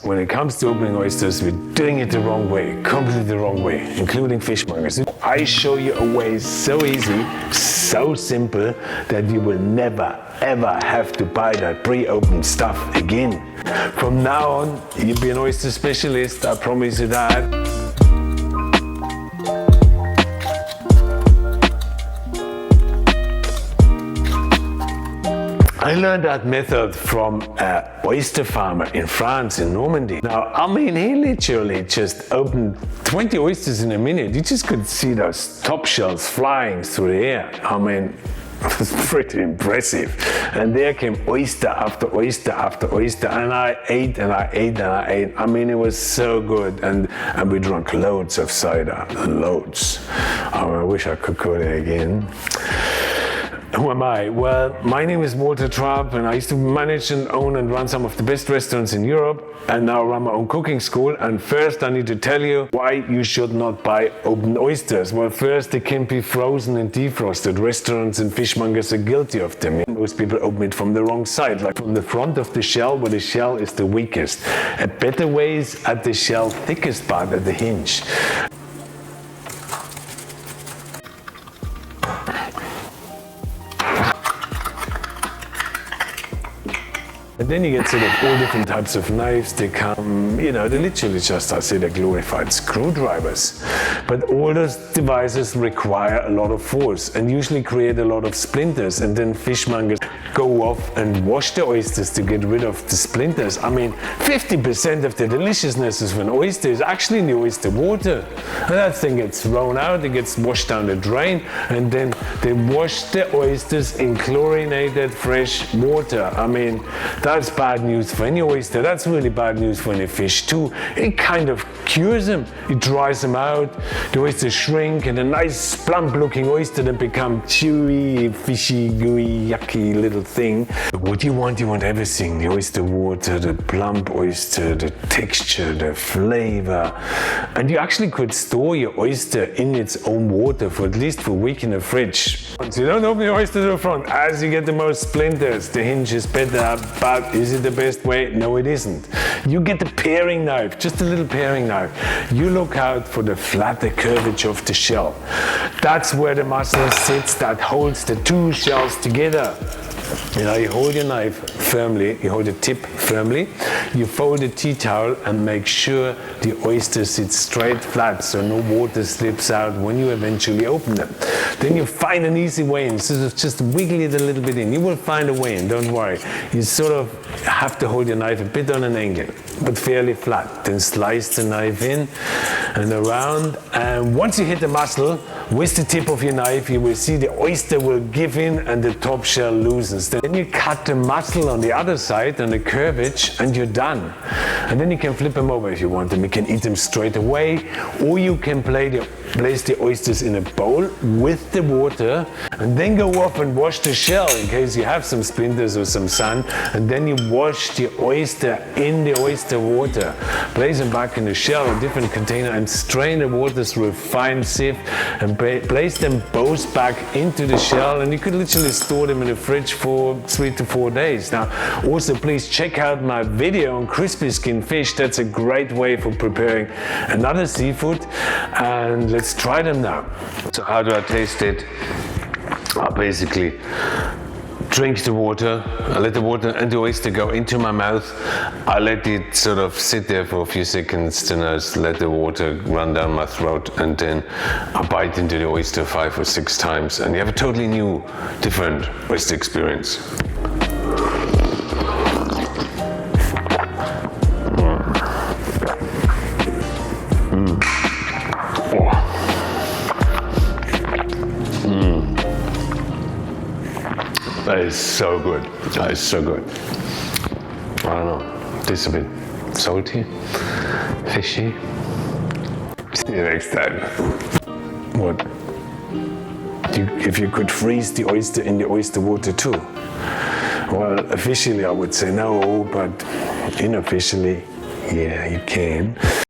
when it comes to opening oysters, we're doing it the wrong way, completely the wrong way, including fishmongers. I show you a way so easy, so simple, that you will never, ever have to buy that pre-opened stuff again. From now on, you'll be an oyster specialist, I promise you that. I learned that method from an oyster farmer in France, in Normandy. Now, I mean, he literally just opened 20 oysters in a minute. You just could see those top shells flying through the air. I mean, it was pretty impressive. And there came oyster after oyster after oyster, and I ate and I ate and I ate. I mean, it was so good. And we drank loads of cider, loads. Oh, I wish I could go there again. Who am I? Well, my name is Walter Trupp, and I used to manage and own and run some of the best restaurants in Europe, and now run my own cooking school. And first I need to tell you why you should not buy open oysters. Well, first, they can be frozen and defrosted. Restaurants and fishmongers are guilty of them. Most people open it from the wrong side, like from the front of the shell, where the shell is the weakest. A better way is at the shell thickest part, at the hinge. And then you get sort of all different types of knives. They come, you know, they're literally just, I say, they're glorified screwdrivers. But all those devices require a lot of force and usually create a lot of splinters. And then fishmongers go off and wash the oysters to get rid of the splinters. I mean, 50% of the deliciousness of an oyster is actually in the oyster water. And that thing gets thrown out, it gets washed down the drain, and then they wash the oysters in chlorinated fresh water. I mean, that's bad news for any oyster. That's really bad news for any fish too. It kind of cures them. It dries them out. The oysters shrink, and a nice plump-looking oyster then become chewy, fishy, gooey, yucky little thing. What you want everything. The oyster water, the plump oyster, the texture, the flavor. And you actually could store your oyster in its own water for at least a week in the fridge. So you don't open the oyster to the front. As you get the most splinters, the hinge is better, but is it the best way? No, it isn't. You get the paring knife, just a little paring knife. You look out for the flatter curvature of the shell. That's where the muscle sits that holds the two shells together. You know, you hold your knife firmly, you hold the tip firmly, you fold the tea towel and make sure the oyster sits straight flat so no water slips out when you eventually open them. Then you find an easy way in, so just wiggle it a little bit in. You will find a way in, don't worry. You sort of have to hold your knife a bit on an angle, but fairly flat. Then slice the knife in and around, and once you hit the muscle, with the tip of your knife, you will see the oyster will give in and the top shell loosens. Then you cut the muscle on the other side and the curvature, and you're done. And then you can flip them over if you want them. You can eat them straight away, or you can place the oysters in a bowl with the water, and then go off and wash the shell in case you have some splinters or some sun. And then you wash the oyster in the oyster water. Place them back in the shell, a different container, and strain the water through a fine sieve, and place them both back into the shell, and you could literally store them in the fridge for 3 to 4 days. Now, also please check out my video on crispy skin fish. That's a great way for preparing another seafood, and let's try them now. So how do I taste it? I basically drink the water, I let the water and the oyster go into my mouth. I let it sort of sit there for a few seconds, then I just let the water run down my throat, and then I bite into the oyster 5 or 6 times, and you have a totally new, different oyster experience. That is so good. That is so good. I don't know. Tastes a bit salty, fishy. See you next time. What? If you could freeze the oyster in the oyster water too? Well, officially I would say no, but unofficially, yeah, you can.